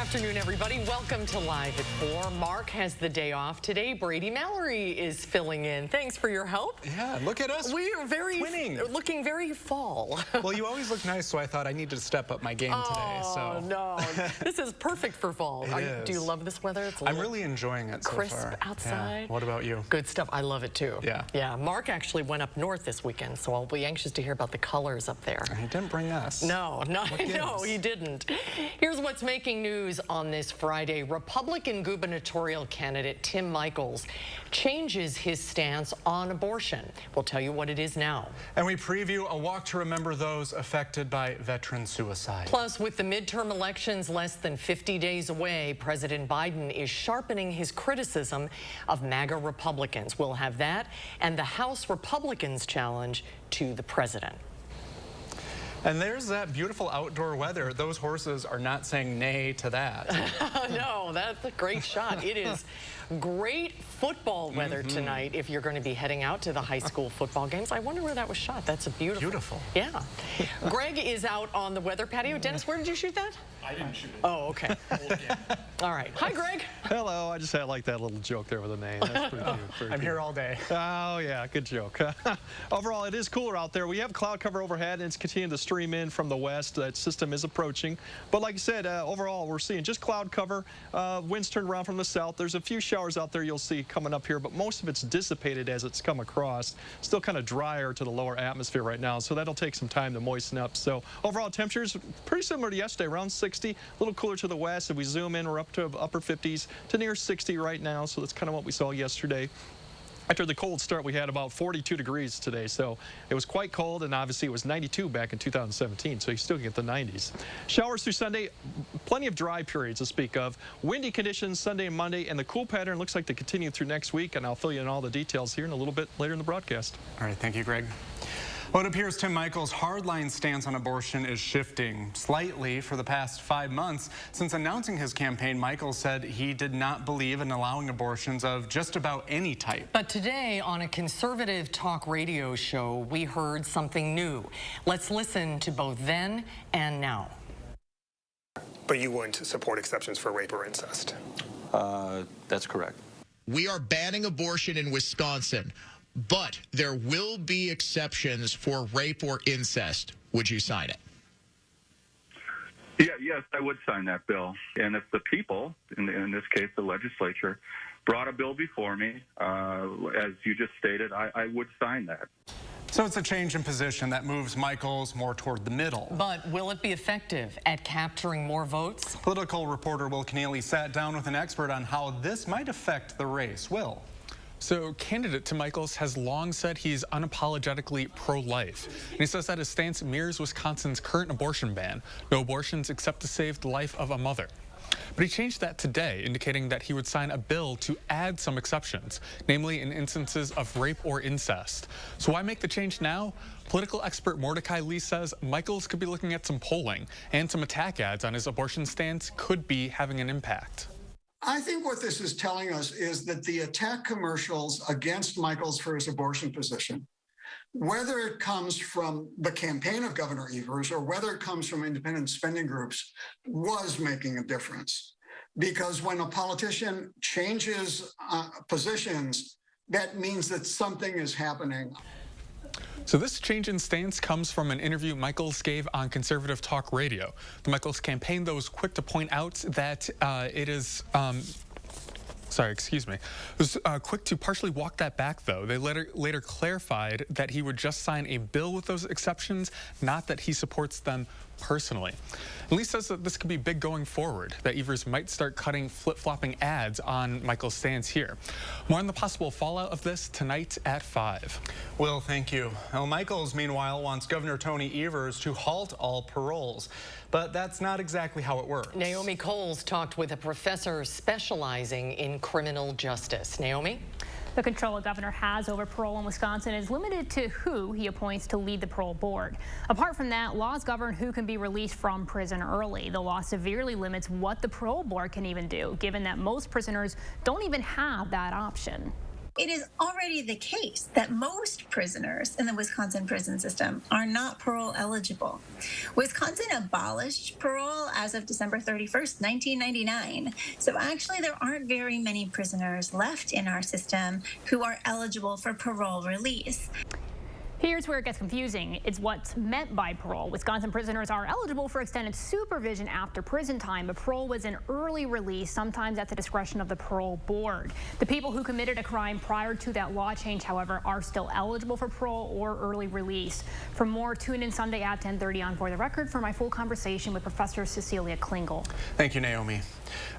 afternoon, everybody. Welcome to Live at 4. Mark has the day off today. Brady Mallory is filling in. Thanks for your help. Yeah, look at us. We are looking very fall. Well, you always look nice, so I thought I needed to step up my game today. So no, this is perfect for fall. Do you love this weather? It's I'm really enjoying it so crisp far. outside. Yeah. What about you? Good stuff. I love it too. Yeah. Yeah. Mark actually went up north this weekend, so I'll be anxious to hear about the colors up there. He didn't bring us. No, he didn't. Here's what's making news on this Friday. Republican gubernatorial candidate Tim Michels changes his stance on abortion. We'll tell you what it is now. And we preview a walk to remember those affected by veteran suicide. Plus, with the midterm elections less than 50 days away, President Biden is sharpening his criticism of MAGA Republicans. We'll have that and the House Republicans' challenge to the president. And there's that beautiful outdoor weather. Those horses are not saying nay to that. No, that's a great shot. It is great football weather tonight if you're going to be heading out to the high school football games. I wonder where that was shot. That's a beautiful. Yeah. Greg is out on the weather patio. Dennis, where did you shoot that? I didn't shoot it. Oh, okay. All right. Hi, Greg. Hello. I just had like that little joke there with a name. That's pretty cute. I'm here all day. Oh, yeah. Good joke. Overall, it is cooler out there. We have cloud cover overhead, and it's continuing to stream in from the west. That system is approaching. But like I said, overall, we're seeing just cloud cover. Winds turned around from the south. There's a few showers out there you'll see coming up here, but most of it's dissipated as it's come across. Still kind of drier to the lower atmosphere right now, so that'll take some time to moisten up. So overall temperatures pretty similar to yesterday, around 60, a little cooler to the west. If we zoom in, we're up to upper 50s to near 60 right now, so that's kind of what we saw yesterday. After the cold start, we had about 42 degrees today, so it was quite cold, and obviously it was 92 back in 2017, so you still get the 90s. Showers through Sunday, plenty of dry periods to speak of. Windy conditions Sunday and Monday, and the cool pattern looks like to continue through next week, and I'll fill you in all the details here in a little bit later in the broadcast. All right, thank you, Greg. Well, it appears Tim Michels' hardline stance on abortion is shifting slightly for the past 5 months. Since announcing his campaign, Michels said he did not believe in allowing abortions of just about any type. But today, on a conservative talk radio show, we heard something new. Let's listen to both then and now. But you wouldn't support exceptions for rape or incest? That's correct. We are banning abortion in Wisconsin, but there will be exceptions for rape or incest. Would you sign it? Yeah, yes, I would sign that bill. And if the people, in this case the legislature, brought a bill before me, as you just stated, I would sign that. So it's a change in position that moves Michels more toward the middle. But will it be effective at capturing more votes? Political reporter Will Keneally sat down with an expert on how this might affect the race. Will? So candidate Tim Michels has long said he's unapologetically pro-life. And he says that his stance mirrors Wisconsin's current abortion ban. No abortions except to save the life of a mother. But he changed that today, indicating that he would sign a bill to add some exceptions, namely in instances of rape or incest. So why make the change now? Political expert Mordecai Lee says Michels could be looking at some polling, and some attack ads on his abortion stance could be having an impact. I think what this is telling us is that the attack commercials against Michels for his abortion position, whether it comes from the campaign of Governor Evers or whether it comes from independent spending groups, was making a difference. Because when a politician changes positions, that means that something is happening. So this change in stance comes from an interview Michels gave on conservative talk radio. The Michels campaign, though, was quick to point out that it is... was quick to partially walk that back, though. They later clarified that he would just sign a bill with those exceptions, not that he supports them personally. Lee says that this could be big going forward, that Evers might start cutting flip-flopping ads on Michels' stance here. More on the possible fallout of this tonight at 5. Will, thank you. Well, Michels, meanwhile, wants Governor Tony Evers to halt all paroles. But that's not exactly how it works. Naomi Coles talked with a professor specializing in criminal justice. Naomi? The control a governor has over parole in Wisconsin is limited to who he appoints to lead the parole board. Apart from that, laws govern who can be released from prison early. The law severely limits what the parole board can even do, given that most prisoners don't even have that option. It is already the case that most prisoners in the Wisconsin prison system are not parole eligible. Wisconsin abolished parole as of December 31st, 1999. So actually, there aren't very many prisoners left in our system who are eligible for parole release. Here's where it gets confusing. It's what's meant by parole. Wisconsin prisoners are eligible for extended supervision after prison time, but parole was an early release, sometimes at the discretion of the parole board. The people who committed a crime prior to that law change, however, are still eligible for parole or early release. For more, tune in Sunday at 10:30 on For the Record for my full conversation with Professor Cecilia Klingel. Thank you, Naomi.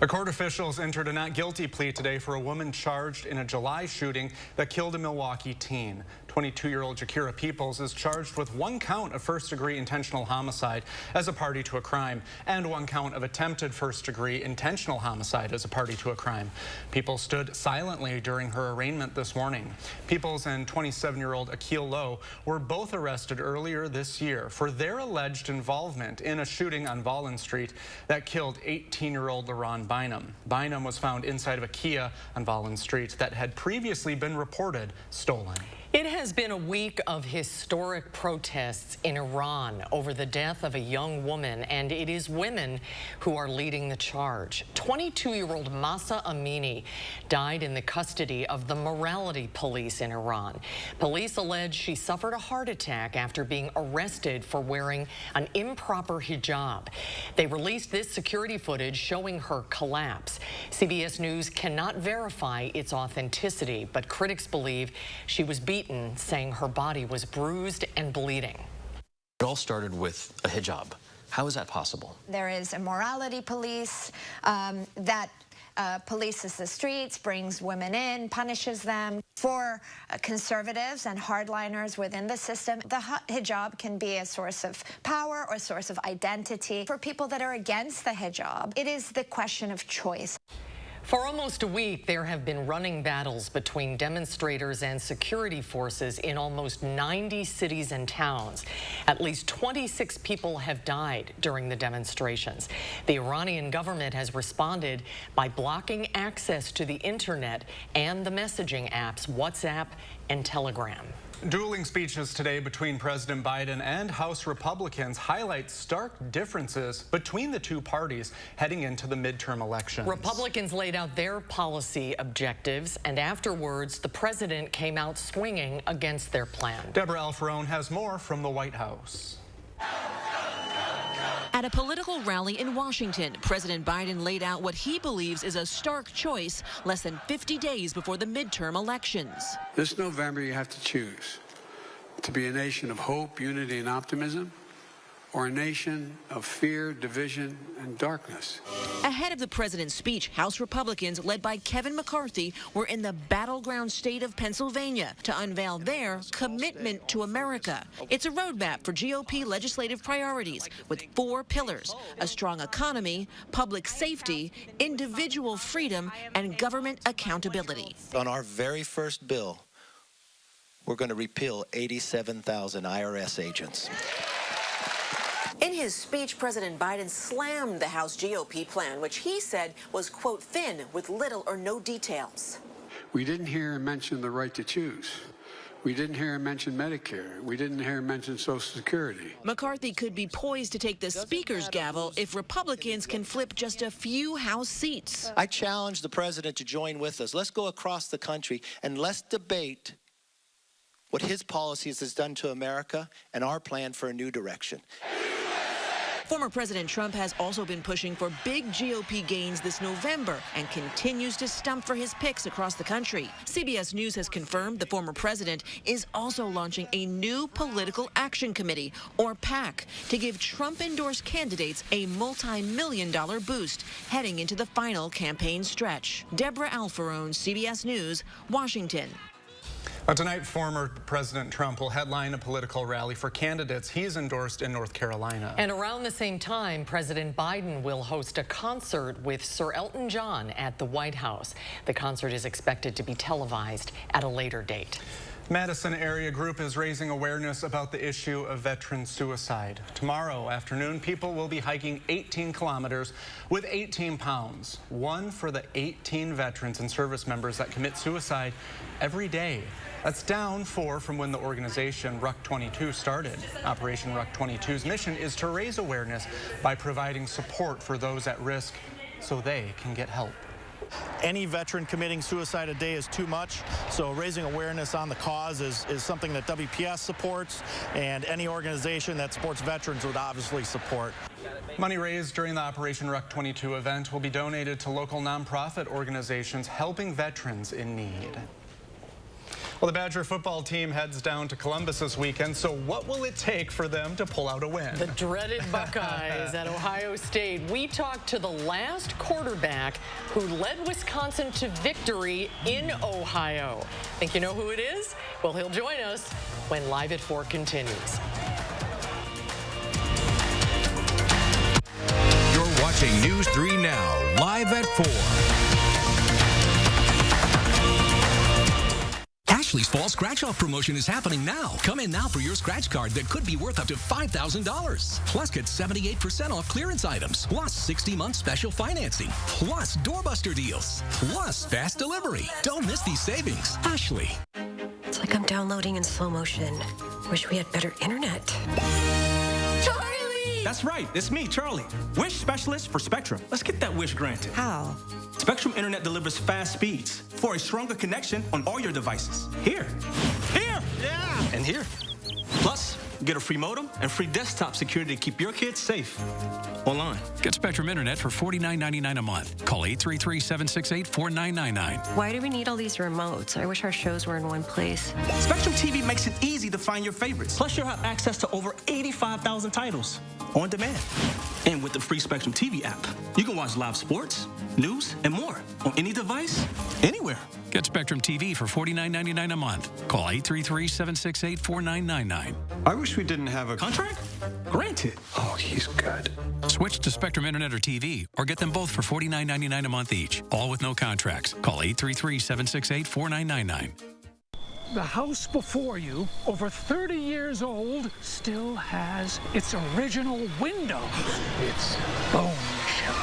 A court officials entered a not guilty plea today for a woman charged in a July shooting that killed a Milwaukee teen. 22-year-old Jaguar Peoples is charged with 1 count of first-degree intentional homicide as a party to a crime and 1 count of attempted first-degree intentional homicide as a party to a crime. Peoples stood silently during her arraignment this morning. Peoples and 27-year-old Akil Lowe were both arrested earlier this year for their alleged involvement in a shooting on Vollen Street that killed 18-year-old LaRon Bynum. Bynum was found inside of a Kia on Vollen Street that had previously been reported stolen. It has been a week of historic protests in Iran over the death of a young woman, and it is women who are leading the charge. 22-year-old Mahsa Amini died in the custody of the morality police in Iran. Police allege she suffered a heart attack after being arrested for wearing an improper hijab. They released this security footage showing her collapse. CBS News cannot verify its authenticity, but critics believe she was beaten, saying her body was bruised and bleeding. It all started with a hijab. How is that possible? There is a morality police that polices the streets, brings women in, punishes them. For conservatives and hardliners within the system, the hijab can be a source of power or a source of identity. For people that are against the hijab, it is the question of choice. For almost a week, there have been running battles between demonstrators and security forces in almost 90 cities and towns. At least 26 people have died during the demonstrations. The Iranian government has responded by blocking access to the internet and the messaging apps WhatsApp and Telegram. Dueling speeches today between President Biden and House Republicans highlight stark differences between the two parties heading into the midterm elections. Republicans laid out their policy objectives, and afterwards, the president came out swinging against their plan. Deborah Alfarone has more from the White House. At a political rally in Washington, President Biden laid out what he believes is a stark choice less than 50 days before the midterm elections. This November, you have to choose to be a nation of hope, unity, and optimism, or a nation of fear, division, and darkness. Ahead of the president's speech, House Republicans, led by Kevin McCarthy, were in the battleground state of Pennsylvania to unveil their commitment to America. It's a roadmap for GOP legislative priorities with 4 pillars: a strong economy, public safety, individual freedom, and government accountability. On our very first bill, we're going to repeal 87,000 IRS agents. In his speech, President Biden slammed the House GOP plan, which he said was, quote, thin with little or no details. We didn't hear him mention the right to choose. We didn't hear him mention Medicare. We didn't hear him mention Social Security. McCarthy could be poised to take the Speaker's gavel if Republicans can flip just a few House seats. I challenge the president to join with us. Let's go across the country and let's debate what his policies has done to America and our plan for a new direction. Former President Trump has also been pushing for big GOP gains this November and continues to stump for his picks across the country. CBS News has confirmed the former president is also launching a new political action committee, or PAC, to give Trump-endorsed candidates a multi-million-dollar boost heading into the final campaign stretch. Deborah Alfarone, CBS News, Washington. Tonight, former President Trump will headline a political rally for candidates he's endorsed in North Carolina. And around the same time, President Biden will host a concert with Sir Elton John at the White House. The concert is expected to be televised at a later date. Madison area group is raising awareness about the issue of veteran suicide. Tomorrow afternoon, people will be hiking 18 kilometers with 18 pounds, one for the 18 veterans and service members that commit suicide every day. That's down 4 from when the organization Ruck 22 started. Operation Ruck 22's mission is to raise awareness by providing support for those at risk so they can get help. Any veteran committing suicide a day is too much, so raising awareness on the cause is something that WPS supports, and any organization that supports veterans would obviously support. Money raised during the Operation Ruck 22 event will be donated to local nonprofit organizations helping veterans in need. Well, the Badger football team heads down to Columbus this weekend, so what will it take for them to pull out a win? The dreaded Buckeyes at Ohio State. We talked to the last quarterback who led Wisconsin to victory in Ohio. Think you know who it is? Well, he'll join us when Live at 4 continues. You're watching News 3 Now, Live at 4. Ashley's Fall Scratch-Off promotion is happening now. Come in now for your scratch card that could be worth up to $5,000. Plus, get 78% off clearance items. Plus, 60-month special financing. Plus, doorbuster deals. Plus, fast delivery. Don't miss these savings. Ashley. It's like I'm downloading in slow motion. Wish we had better internet. Charlie! That's right. It's me, Charlie. Wish specialist for Spectrum. Let's get that wish granted. How? Spectrum Internet delivers fast speeds for a stronger connection on all your devices. Here, yeah, and here. Plus, get a free modem and free desktop security to keep your kids safe online. Get Spectrum Internet for $49.99 a month. Call 833-768-4999. Why do we need all these remotes? I wish our shows were in one place. Spectrum TV makes it easy to find your favorites. Plus, you'll have access to over 85,000 titles on demand. And with the free Spectrum TV app, you can watch live sports, news, and more on any device, anywhere. Get Spectrum TV for $49.99 a month. Call 833-768-4999. I wish we didn't have a contract. Granted. Oh, he's good. Switch to Spectrum Internet or TV, or get them both for $49.99 a month each, all with no contracts. Call 833-768-4999. The house before you, over 30 years old, still has its original windows. It's bone chilling.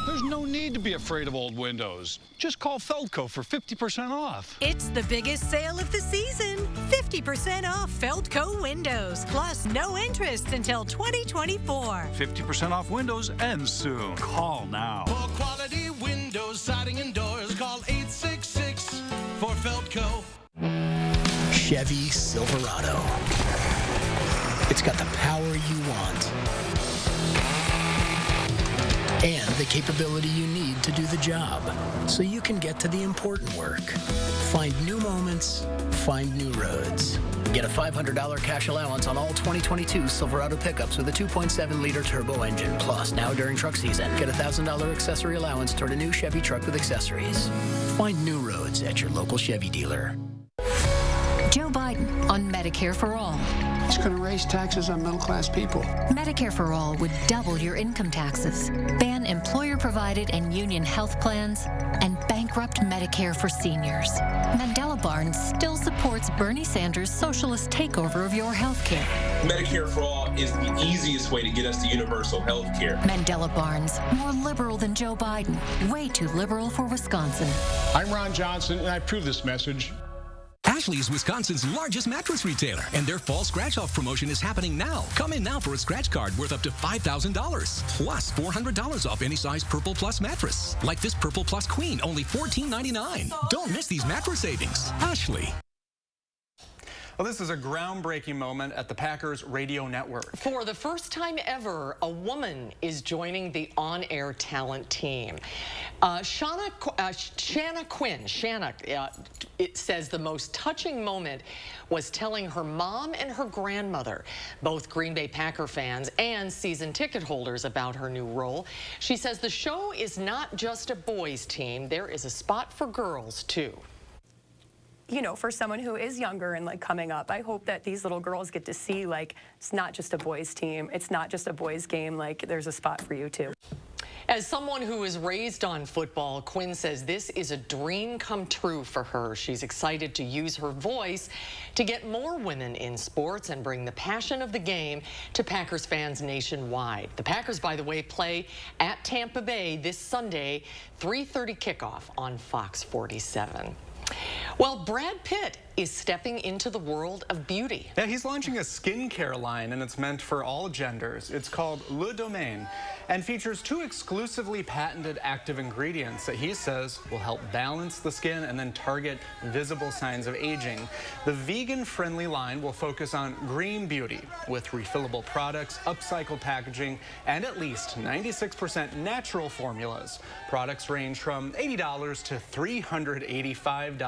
There's no need to be afraid of old windows. Just call Feldco for 50% off. It's the biggest sale of the season. 50% off Feldco windows, plus no interest until 2024. 50% off windows ends soon. Call now. For quality windows, siding, and doors, call 866 for Feldco. Chevy Silverado. It's got the power you want and the capability you need to do the job so you can get to the important work. Find new moments, find new roads. Get a $500 cash allowance on all 2022 Silverado pickups with a 2.7-liter turbo engine. Plus, now during truck season, get a $1,000 accessory allowance toward a new Chevy truck with accessories. Find new roads at your local Chevy dealer. Joe Biden on Medicare for All. It's going to raise taxes on middle-class people. Medicare for All would double your income taxes, ban employer-provided and union health plans, and bankrupt Medicare for seniors. Mandela Barnes still supports Bernie Sanders' socialist takeover of your health care. Medicare for All is the easiest way to get us to universal health care. Mandela Barnes, more liberal than Joe Biden, way too liberal for Wisconsin. I'm Ron Johnson, and I approve this message. Ashley is Wisconsin's largest mattress retailer, and their fall scratch-off promotion is happening now. Come in now for a scratch card worth up to $5,000, plus $400 off any size Purple Plus mattress. Like this Purple Plus Queen, only $14.99. Don't miss these mattress savings. Ashley. Well, this is a groundbreaking moment at the Packers radio network. For the first time ever, a woman is joining the on-air talent team. Shanna Quinn, it says the most touching moment was telling her mom and her grandmother, both Green Bay Packer fans and season ticket holders, about her new role. She says the show is not just a boys' team. There is a spot for girls, too. You know, for someone who is younger and like coming up, I hope that these little girls get to see, like, it's not just a boys team. It's not just a boys game. Like, there's a spot for you too. As someone who was raised on football, Quinn says this is a dream come true for her. She's excited to use her voice to get more women in sports and bring the passion of the game to Packers fans nationwide. The Packers, by the way, play at Tampa Bay this Sunday, 3:30 kickoff on Fox 47. Well, Brad Pitt is stepping into the world of beauty. Yeah, he's launching a skincare line, and it's meant for all genders. It's called Le Domaine and features 2 exclusively patented active ingredients that he says will help balance the skin and then target visible signs of aging. The vegan-friendly line will focus on green beauty with refillable products, upcycled packaging, and at least 96% natural formulas. Products range from $80 to $385.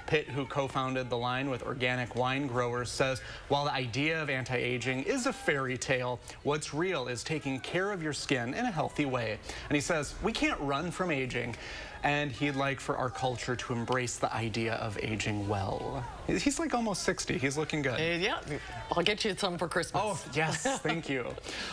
Pitt, who co-founded the line with organic wine growers, says while the idea of anti-aging is a fairy tale, what's real is taking care of your skin in a healthy way. And he says we can't run from aging, and he'd like for our culture to embrace the idea of aging well. He's like almost 60. He's looking good. Yeah, I'll get you some for Christmas. Oh, yes, thank you.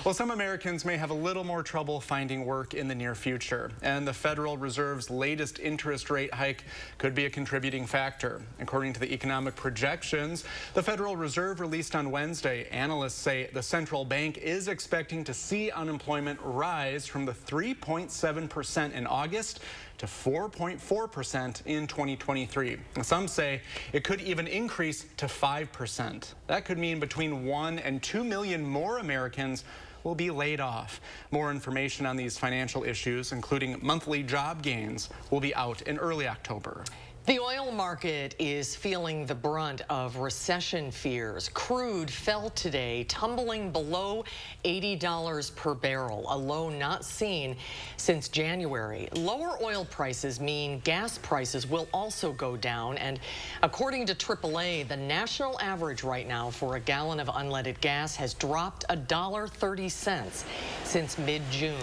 Well, some Americans may have a little more trouble finding work in the near future, and the Federal Reserve's latest interest rate hike could be a contributing factor. According to the economic projections the Federal Reserve released on Wednesday, analysts say the central bank is expecting to see unemployment rise from the 3.7% in August to 4.4% in 2023. Some say it could even increase to 5%. That could mean between 1 and 2 million more Americans will be laid off. More information on these financial issues, including monthly job gains, will be out in early October. The oil market is feeling the brunt of recession fears. Crude fell today, tumbling below $80 per barrel, a low not seen since January. Lower oil prices mean gas prices will also go down, and according to AAA, the national average right now for a gallon of unleaded gas has dropped $1.30 since mid-June.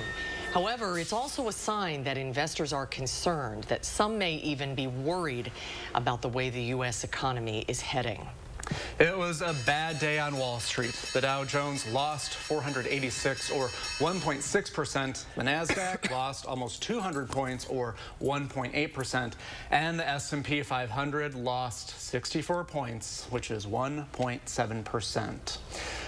However, it's also a sign that investors are concerned, that some may even be worried about the way the U.S. economy is heading. It was a bad day on Wall Street. The Dow Jones lost 486 or 1.6%. The Nasdaq lost almost 200 points or 1.8%. And the S&P 500 lost 64 points, which is 1.7%.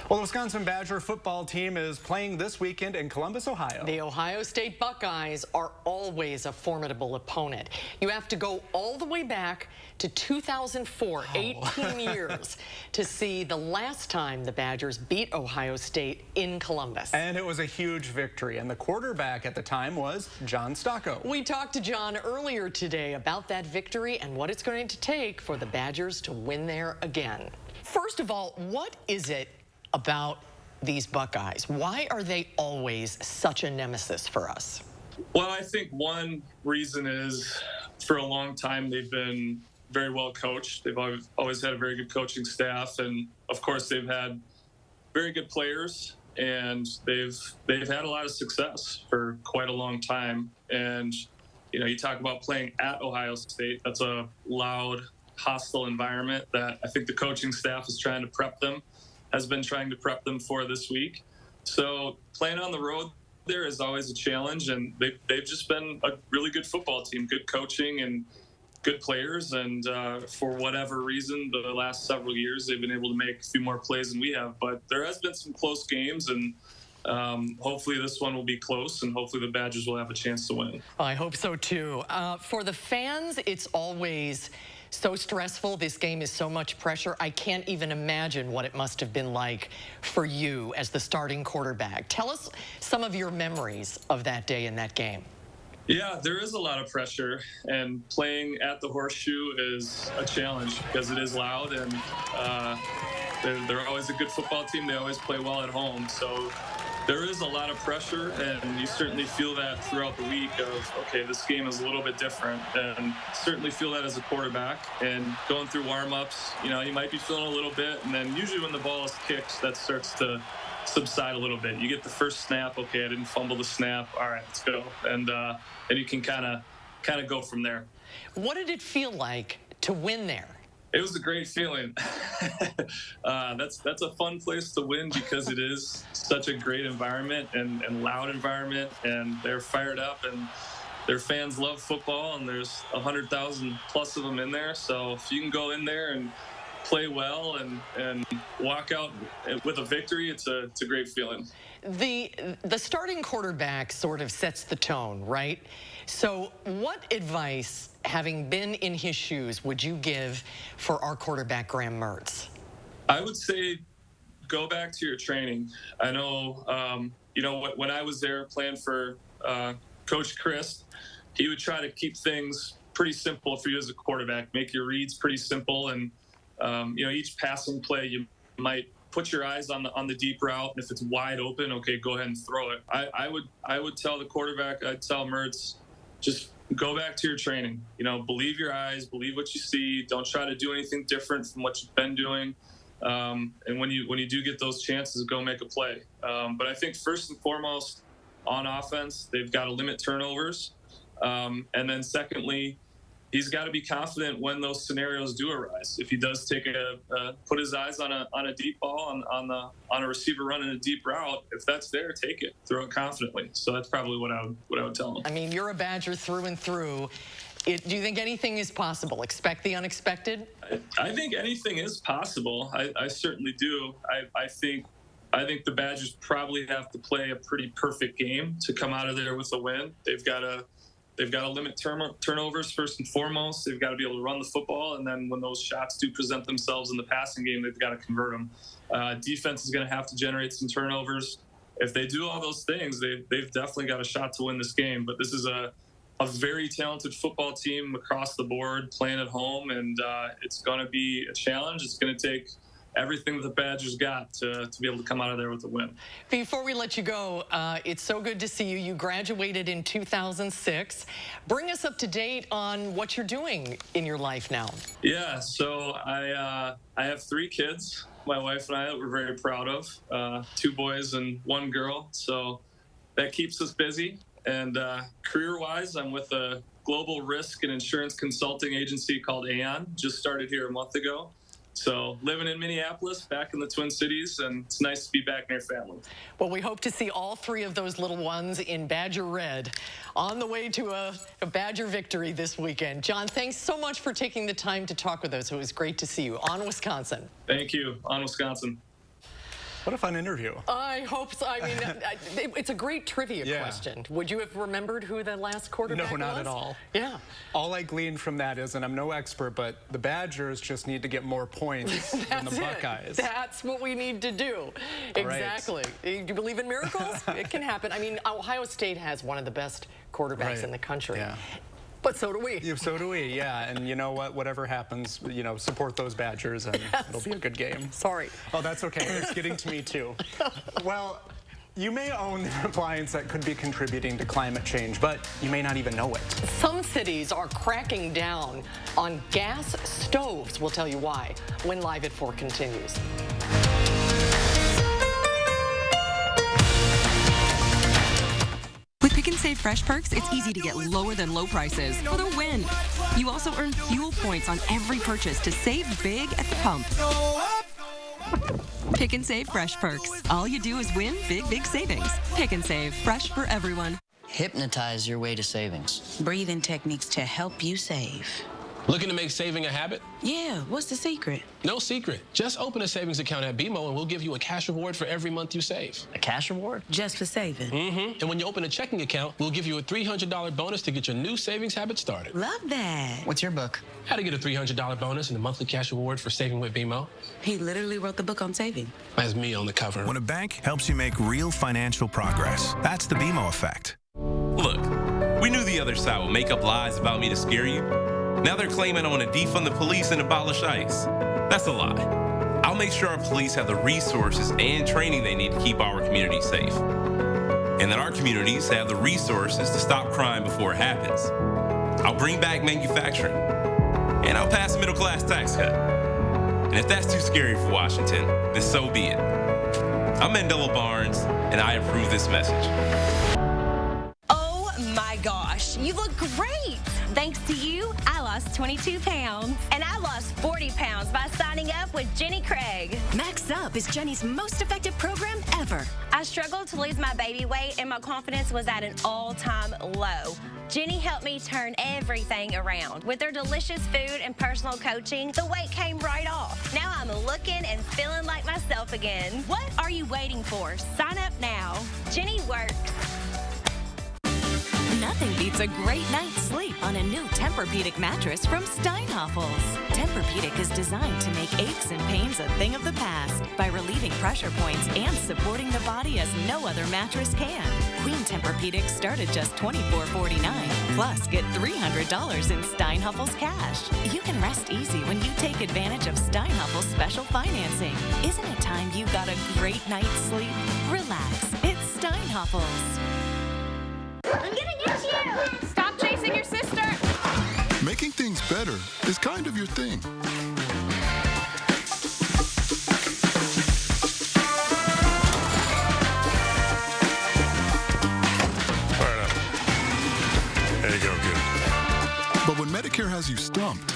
Well, the Wisconsin Badger football team is playing this weekend in Columbus, Ohio. The Ohio State Buckeyes are always a formidable opponent. You have to go all the way back to 2004, 18 years, to see the last time the Badgers beat Ohio State in Columbus. And it was a huge victory, and the quarterback at the time was John Stocco. We talked to John earlier today about that victory and what it's going to take for the Badgers to win there again. First of all, what is it about these Buckeyes? Why are they always such a nemesis for us? Well, I think one reason is for a long time they've been very well coached. They've always had a very good coaching staff, and of course they've had very good players, and they've had a lot of success for quite a long time. And you know, you talk about playing at Ohio State, that's a loud, hostile environment that I think the coaching staff is trying to prep them, has been trying to prep them for this week. So playing on the road there is always a challenge, and they've just been a really good football team, good coaching and good players, and for whatever reason, the last several years, they've been able to make a few more plays than we have. But there has been some close games, and hopefully this one will be close, and hopefully the Badgers will have a chance to win. I hope so, too. For the fans, it's always so stressful. This game is so much pressure. I can't even imagine what it must have been like for you as the starting quarterback. Tell us some of your memories of that day in that game. Yeah, there is a lot of pressure, and playing at the Horseshoe is a challenge because it is loud, and they're always a good football team. They always play well at home, so there is a lot of pressure, and you certainly feel that throughout the week of, okay, this game is a little bit different, and certainly feel that as a quarterback. And going through warm-ups, you know, you might be feeling a little bit, and then usually when the ball is kicked, that starts to subside a little bit. You get the first snap, okay, I didn't fumble the snap, all right, let's go. And you can kind of go from there. What did it feel like to win there? It was a great feeling. That's a fun place to win because it is such a great environment and loud environment, and they're fired up, and their fans love football, and there's 100,000 plus of them in there. So if you can go in there and play well and walk out with a victory, it's a great feeling. The starting quarterback sort of sets the tone, right? So what advice, having been in his shoes, would you give for our quarterback, Graham Mertz? I would say go back to your training. I know, when I was there playing for Coach Chris, he would try to keep things pretty simple for you as a quarterback, make your reads pretty simple, and each passing play you might put your eyes on the deep route, and if it's wide open, okay, go ahead and throw it. I would tell the quarterback, I'd tell Mertz, just go back to your training. Believe your eyes, believe what you see. Don't try to do anything different from what you've been doing. And when you do get those chances, go make a play. But I think first and foremost, on offense, they've got to limit turnovers. And then secondly, he's got to be confident when those scenarios do arise. If he does put his eyes on a deep ball on a receiver running a deep route, if that's there, take it, throw it confidently. So that's probably what I would tell him. I mean, you're a Badger through and through. Do you think anything is possible? Expect the unexpected? I think anything is possible. I certainly do. I think the Badgers probably have to play a pretty perfect game to come out of there with a win. They've got to limit turnovers first and foremost. They've got to be able to run the football, and then when those shots do present themselves in the passing game, they've got to convert them. Defense is going to have to generate some turnovers. If they do all those things, they've definitely got a shot to win this game. But this is a very talented football team across the board playing at home, and it's going to be a challenge. It's going to take everything that the Badgers got to be able to come out of there with a win. Before we let you go, it's so good to see you. You graduated in 2006. Bring us up to date on what you're doing in your life now. Yeah, so I have 3 kids. My wife and I we're very proud of, 2 boys and 1 girl. So that keeps us busy. And career-wise, I'm with a global risk and insurance consulting agency called Aon. Just started here a month ago. So living in Minneapolis, back in the Twin Cities, and it's nice to be back near family. Well, we hope to see all 3 of those little ones in Badger red on the way to a Badger victory this weekend. John, thanks so much for taking the time to talk with us. It was great to see you. On Wisconsin. Thank you. On Wisconsin. What a fun interview. I hope so. I mean, it's a great trivia question. Would you have remembered who the last quarterback was? No, not at all. Yeah. All I gleaned from that is, and I'm no expert, but the Badgers just need to get more points than the Buckeyes. That's what we need to do. Exactly. Do you believe in miracles? It can happen. I mean, Ohio State has one of the best quarterbacks in the country. Yeah. But so do we. Yeah, so do we, yeah. And you know what? Whatever happens, support those Badgers, and it'll be a good game. Sorry. Oh, that's okay. It's getting to me, too. Well, you may own an appliance that could be contributing to climate change, but you may not even know it. Some cities are cracking down on gas stoves. We'll tell you why when Live at 4 continues. With Pick and Save Fresh Perks, it's easy to get lower than low prices for the win. You also earn fuel points on every purchase to save big at the pump. Pick and Save Fresh Perks. All you do is win big, big savings. Pick and Save. Fresh for everyone. Hypnotize your way to savings. Breathing techniques to help you save. Looking to make saving a habit? Yeah, what's the secret? No secret. Just open a savings account at BMO and we'll give you a cash reward for every month you save. A cash reward? Just for saving? Mm-hmm. And when you open a checking account, we'll give you a $300 bonus to get your new savings habit started. Love that. What's your book? How to get a $300 bonus and a monthly cash reward for saving with BMO. He literally wrote the book on saving. That's me on the cover. When a bank helps you make real financial progress, that's the BMO effect. Look, we knew the other side would make up lies about me to scare you. Now they're claiming I want to defund the police and abolish ICE. That's a lie. I'll make sure our police have the resources and training they need to keep our communities safe. And that our communities have the resources to stop crime before it happens. I'll bring back manufacturing. And I'll pass a middle-class tax cut. And if that's too scary for Washington, then so be it. I'm Mandela Barnes, and I approve this message. Oh my gosh, you look great. Thanks to you, I lost 22 pounds. And I lost 40 pounds by signing up with Jenny Craig. Max Up is Jenny's most effective program ever. I struggled to lose my baby weight and my confidence was at an all-time low. Jenny helped me turn everything around. With her delicious food and personal coaching, the weight came right off. Now I'm looking and feeling like myself again. What are you waiting for? Sign up now. Jenny works. Nothing beats a great night's sleep on a new Tempur-Pedic mattress from Steinhoffels. Tempur-Pedic is designed to make aches and pains a thing of the past by relieving pressure points and supporting the body as no other mattress can. Queen Tempur-Pedic start at just $24.49. Plus, get $300 in Steinhoffels cash. You can rest easy when you take advantage of Steinhoffels special financing. Isn't it time you got a great night's sleep? Relax. It's Steinhoffels. I'm gonna get you! Stop chasing your sister! Making things better is kind of your thing. Fire it up. There you go, kid. But when Medicare has you stumped,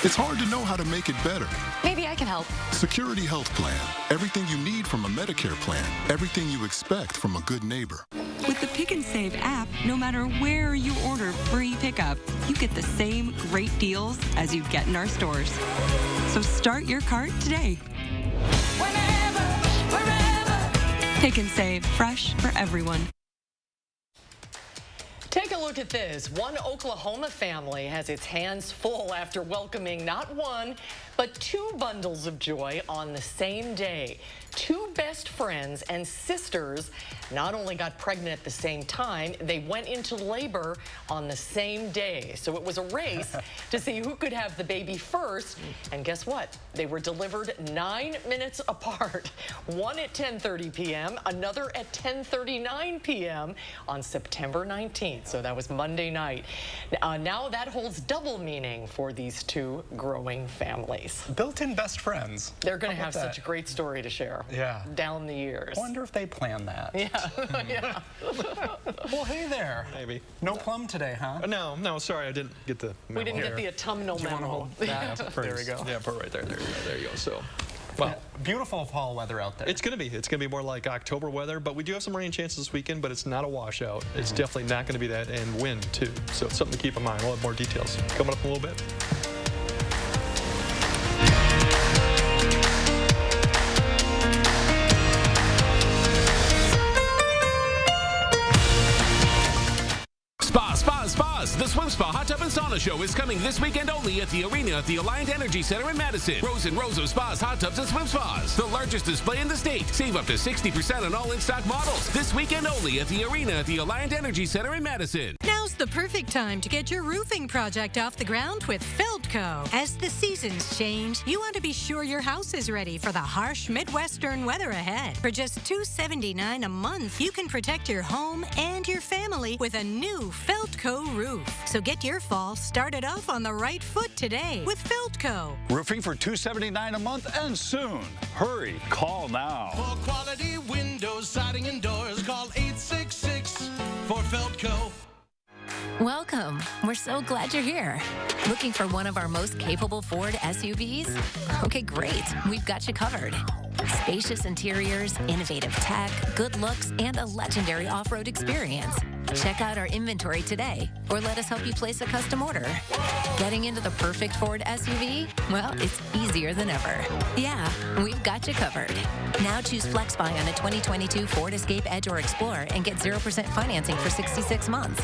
it's hard to know how to make it better. Maybe I can help. Security Health Plan. Everything you need from a Medicare plan. Everything you expect from a good neighbor. With the Pick and Save app, no matter where you order free pickup, you get the same great deals as you get in our stores. So start your cart today. Wherever. Pick and Save, fresh for everyone. Take a look at this. One Oklahoma family has its hands full after welcoming not one, but two bundles of joy on the same day. Two best friends and sisters not only got pregnant at the same time, they went into labor on the same day. So it was a race to see who could have the baby first. And guess what? They were delivered 9 minutes apart. One at 10:30 p.m., another at 10:39 p.m. on September 19th. So that was Monday night. Now that holds double meaning for these two growing families. Built-in best friends. They're going to have such a great story to share. Yeah. Down the years. I wonder if they planned that. Yeah. Yeah. Well, hey there. Maybe. No plum today, huh? No, sorry, I didn't get the memo. We didn't get the autumnal memo. That there we go. Yeah, put it right there. There you go. So, well, beautiful fall weather out there. It's gonna be more like October weather, but we do have some rain chances this weekend, but it's not a washout. It's definitely not gonna be that, and wind too. So it's something to keep in mind. We'll have more details coming up in a little bit. Spas. The Swim Spa Hot Tub and Sauna Show is coming this weekend only at the Arena at the Alliant Energy Center in Madison. Rows and rows of spas, hot tubs, and swim spas. The largest display in the state. Save up to 60% on all in-stock models. This weekend only at the Arena at the Alliant Energy Center in Madison. Now's the perfect time to get your roofing project off the ground with Feldco. As the seasons change, you want to be sure your house is ready for the harsh Midwestern weather ahead. For just $279 a month, you can protect your home and your family with a new Feldco roof. So get your fall started off on the right foot today with Feldco. Roofing for $279 a month and soon. Hurry, call now. For quality windows, siding, and doors, call 866 for Feldco. Welcome. We're so glad you're here. Looking for one of our most capable Ford SUVs? Okay, great. We've got you covered. Spacious interiors, innovative tech, good looks, and a legendary off-road experience. Check out our inventory today, or let us help you place a custom order. Getting into the perfect Ford SUV? Well, it's easier than ever. Yeah, we've got you covered. Now choose FlexBuy on a 2022 Ford Escape, Edge, or Explorer and get 0% financing for 66 months.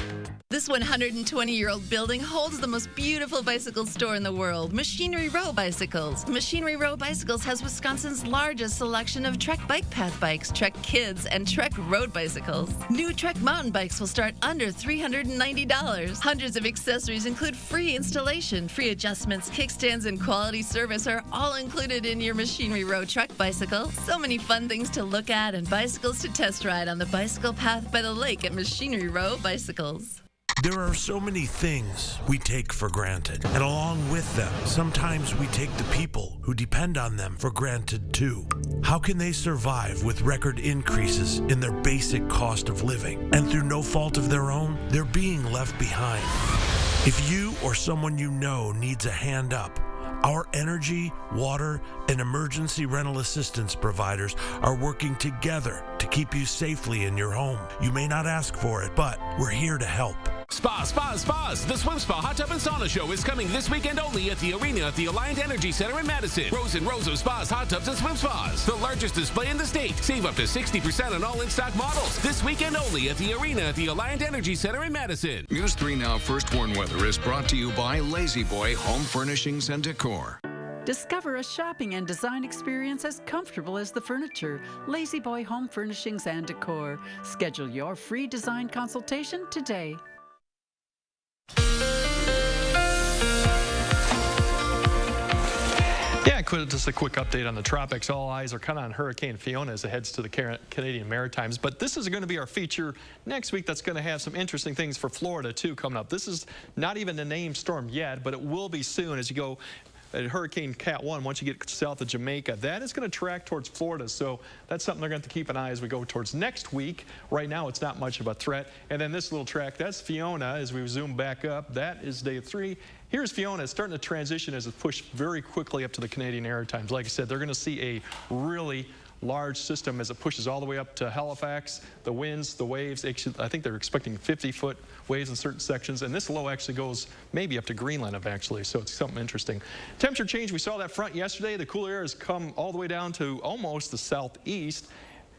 This 120-year-old building holds the most beautiful bicycle store in the world, Machinery Row Bicycles. Machinery Row Bicycles has Wisconsin's largest selection of Trek Bike Path bikes, Trek Kids, and Trek Road bicycles. New Trek mountain bikes will start under $390. Hundreds of accessories include free installation, free adjustments, kickstands, and quality service are all included in your Machinery Row Trek bicycle. So many fun things to look at and bicycles to test ride on the bicycle path by the lake at Machinery Row Bicycles. There are so many things we take for granted, and along with them, sometimes we take the people who depend on them for granted too. How can they survive with record increases in their basic cost of living, and through no fault of their own, they're being left behind? If you or someone you know needs a hand up, our energy, water, and emergency rental assistance providers are working together to keep you safely in your home. You may not ask for it, but we're here to help. Spas. The Swim Spa Hot Tub and Sauna Show is coming this weekend only at the arena at the Alliant Energy Center in Madison. Rows and rows of spas, hot tubs, and swim spas. The largest display in the state. Save up to 60% on all in-stock models. This weekend only at the arena at the Alliant Energy Center in Madison. News 3 Now First Warn Weather is brought to you by Lazy Boy Home Furnishings and Decor. Discover a shopping and design experience as comfortable as the furniture. Lazy Boy Home Furnishings and Decor. Schedule your free design consultation today. Yeah, just a quick update on the tropics. All eyes are kind of on Hurricane Fiona as it heads to the Canadian Maritimes. But this is going to be our feature next week that's going to have some interesting things for Florida, too, coming up. This is not even a named storm yet, but it will be soon as you go at Hurricane Cat 1, once you get south of Jamaica. That is going to track towards Florida, so that's something they're going to keep an eye as we go towards next week. Right now, it's not much of a threat. And then this little track, that's Fiona as we zoom back up. That is day 3. Here's Fiona. It's starting to transition as it pushed very quickly up to the Canadian Maritimes. Like I said, they're going to see a really large system as it pushes all the way up to Halifax. The winds, the waves, I think they're expecting 50-foot waves in certain sections, and this low actually goes maybe up to Greenland actually, so it's something interesting. Temperature change, we saw that front yesterday. The cool air has come all the way down to almost the southeast.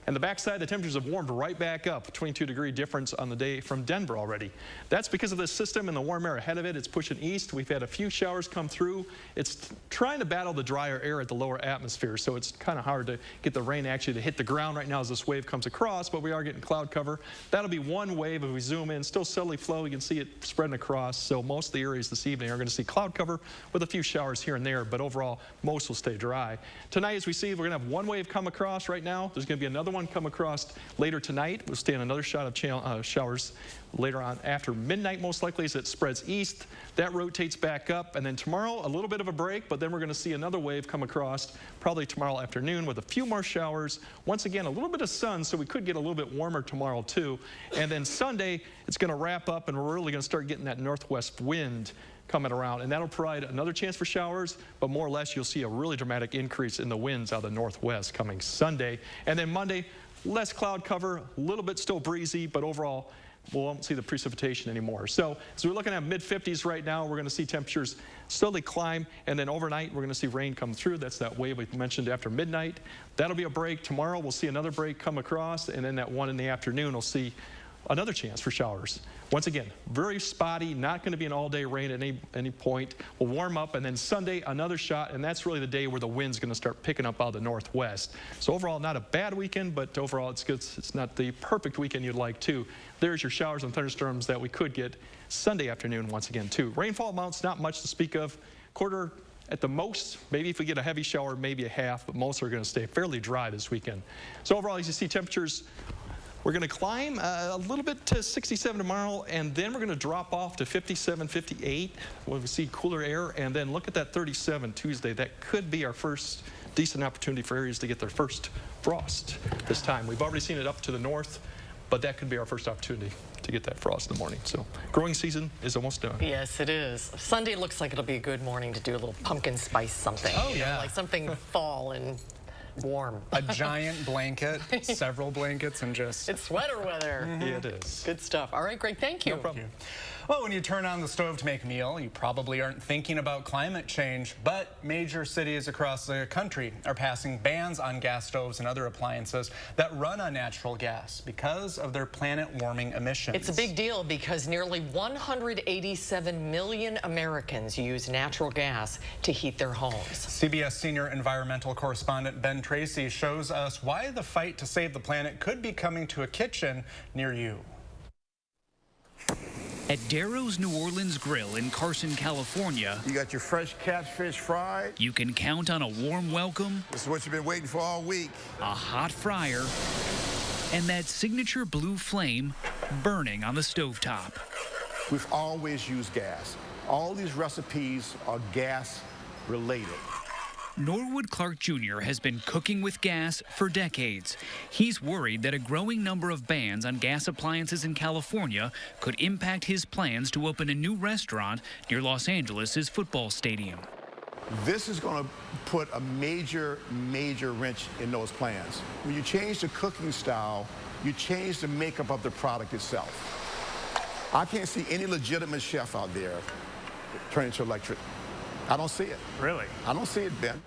And the backside, the temperatures have warmed right back up, 22-degree difference on the day from Denver already. That's because of this system and the warm air ahead of it. It's pushing east. We've had a few showers come through. It's trying to battle the drier air at the lower atmosphere, so it's kind of hard to get the rain actually to hit the ground right now as this wave comes across, but we are getting cloud cover. That'll be one wave if we zoom in. Still steadily flow. You can see it spreading across, so most of the areas this evening are going to see cloud cover with a few showers here and there, but overall, most will stay dry. Tonight, as we see, we're going to have one wave come across right now. There's going to be another one come across later tonight. We'll stay on another shot of showers later on after midnight, most likely, as it spreads east. That rotates back up, and then tomorrow, a little bit of a break, but then we're going to see another wave come across probably tomorrow afternoon with a few more showers. Once again, a little bit of sun, so we could get a little bit warmer tomorrow too. And then Sunday, it's going to wrap up, and we're really going to start getting that northwest wind coming around, and that'll provide another chance for showers, but more or less you'll see a really dramatic increase in the winds out of the northwest coming Sunday. And then Monday, less cloud cover, a little bit still breezy, but overall we won't see the precipitation anymore. So we're looking at mid-50s right now. We're going to see temperatures slowly climb, and then overnight we're going to see rain come through. That's that wave we mentioned after midnight. That'll be a break. Tomorrow we'll see another break come across, and then that one in the afternoon we'll see another chance for showers. Once again, very spotty, not going to be an all-day rain at any point. We'll warm up, and then Sunday, another shot, and that's really the day where the wind's going to start picking up out of the northwest. So overall, not a bad weekend, but overall, it's good. It's not the perfect weekend you'd like, too. There's your showers and thunderstorms that we could get Sunday afternoon once again, too. Rainfall amounts, not much to speak of. Quarter at the most, maybe if we get a heavy shower, maybe a half, but most are going to stay fairly dry this weekend. So overall, as you see, temperatures, we're going to climb a little bit to 67 tomorrow, and then we're going to drop off to 57, 58 when we see cooler air, and then look at that 37 Tuesday. That could be our first decent opportunity for areas to get their first frost this time. We've already seen it up to the north, but that could be our first opportunity to get that frost in the morning. So growing season is almost done. Yes, it is. Sunday looks like it'll be a good morning to do a little pumpkin spice something. Oh, yeah. Know, like something fall and warm. A giant blanket, several blankets, and just... It's sweater weather. Mm-hmm. Yeah, it is. Good stuff. All right, Greg, thank you. No problem. Well, when you turn on the stove to make a meal, you probably aren't thinking about climate change, but major cities across the country are passing bans on gas stoves and other appliances that run on natural gas because of their planet-warming emissions. It's a big deal because nearly 187 million Americans use natural gas to heat their homes. CBS senior environmental correspondent Ben Tracy shows us why the fight to save the planet could be coming to a kitchen near you. At Darrow's New Orleans Grill in Carson, California, you got your fresh catfish fried. You can count on a warm welcome. This is what you've been waiting for all week. A hot fryer, and that signature blue flame burning on the stovetop. We've always used gas. All these recipes are gas related. Norwood Clark Jr. has been cooking with gas for decades. He's worried that a growing number of bans on gas appliances in California could impact his plans to open a new restaurant near Los Angeles' football stadium. This is going to put a major wrench in those plans. When you change the cooking style, you change the makeup of the product itself. I can't see any legitimate chef out there turning to electric. I don't see it. Really? I don't see it, Ben.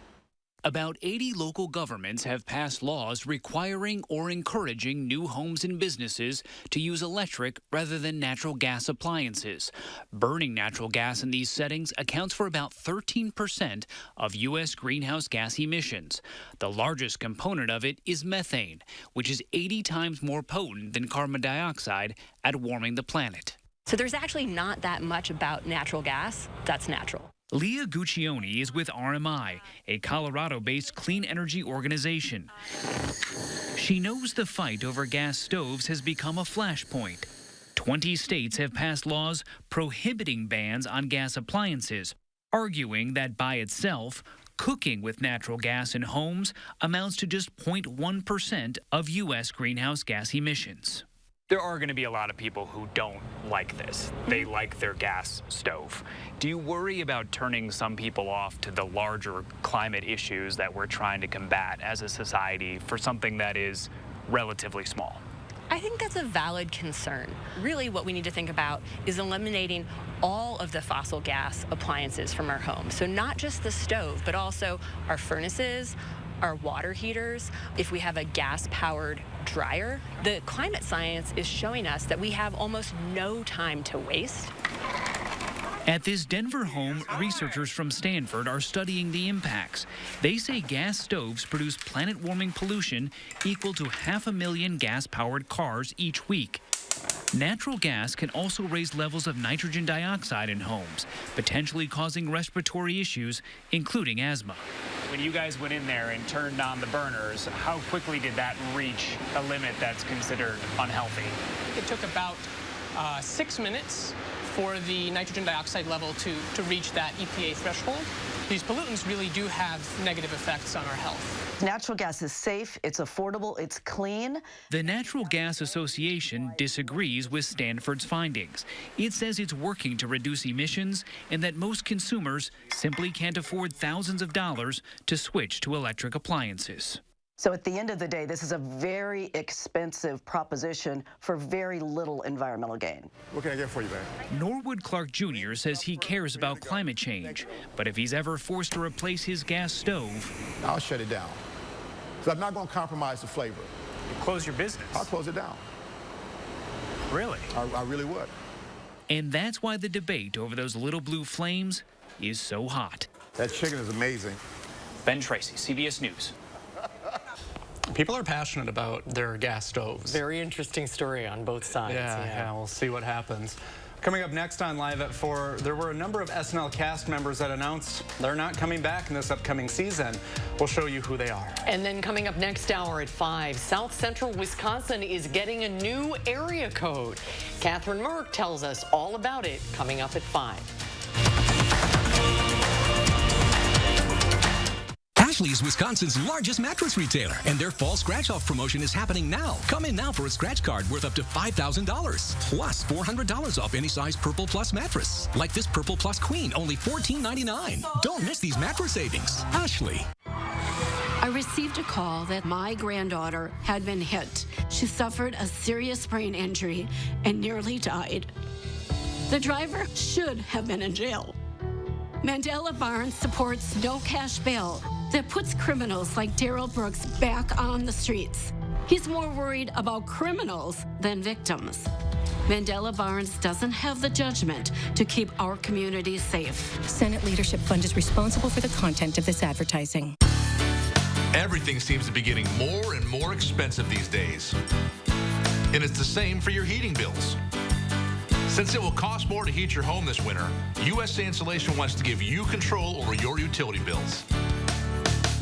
About 80 local governments have passed laws requiring or encouraging new homes and businesses to use electric rather than natural gas appliances. Burning natural gas in these settings accounts for about 13% of U.S. greenhouse gas emissions. The largest component of it is methane, which is 80 times more potent than carbon dioxide at warming the planet. So there's actually not that much about natural gas that's natural. Leah Guccione is with RMI, a Colorado-based clean energy organization. She knows the fight over gas stoves has become a flashpoint. 20 states have passed laws prohibiting bans on gas appliances, arguing that by itself, cooking with natural gas in homes amounts to just 0.1% of U.S. greenhouse gas emissions. There are going to be a lot of people who don't like this. They like their gas stove. Do you worry about turning some people off to the larger climate issues that we're trying to combat as a society for something that is relatively small? I think that's a valid concern. Really, what we need to think about is eliminating all of the fossil gas appliances from our homes. So not just the stove, but also our furnaces, our water heaters. If we have a gas-powered dryer, the climate science is showing us that we have almost no time to waste. At this Denver home, researchers from Stanford are studying the impacts. They say gas stoves produce planet-warming pollution equal to 500,000 gas-powered cars each week. Natural gas can also raise levels of nitrogen dioxide in homes, potentially causing respiratory issues, including asthma. When you guys went in there and turned on the burners, how quickly did that reach a limit that's considered unhealthy? It took about 6 minutes for the nitrogen dioxide level to reach that EPA threshold. These pollutants really do have negative effects on our health. Natural gas is safe, it's affordable, it's clean. The Natural Gas Association disagrees with Stanford's findings. It says it's working to reduce emissions and that most consumers simply can't afford thousands of dollars to switch to electric appliances. So at the end of the day, this is a very expensive proposition for very little environmental gain. What can I get for you, man? Norwood Clark Jr. says he cares about climate change, but if he's ever forced to replace his gas stove, I'll shut it down. Because I'm not going to compromise the flavor. You close your business? I'll close it down. Really? I really would. And that's why the debate over those little blue flames is so hot. That chicken is amazing. Ben Tracy, CBS News. People are passionate about their gas stoves. Very interesting story on both sides. Yeah, we'll see what happens. Coming up next on Live at 4, there were a number of SNL cast members that announced they're not coming back in this upcoming season. We'll show you who they are. And then coming up next hour at 5, South Central Wisconsin is getting a new area code. Catherine Merck tells us all about it coming up at 5. Ashley's Wisconsin's largest mattress retailer, and their fall scratch-off promotion is happening now. Come in now for a scratch card worth up to $5,000, plus $400 off any size Purple Plus mattress. Like this Purple Plus Queen, only $14.99. Don't miss these mattress savings. Ashley. I received a call that my granddaughter had been hit. She suffered a serious brain injury and nearly died. The driver should have been in jail. Mandela Barnes supports no cash bail that puts criminals like Darrell Brooks back on the streets. He's more worried about criminals than victims. Mandela Barnes doesn't have the judgment to keep our communities safe. Senate Leadership Fund is responsible for the content of this advertising. Everything seems to be getting more and more expensive these days. And it's the same for your heating bills. Since it will cost more to heat your home this winter, USA Insulation wants to give you control over your utility bills.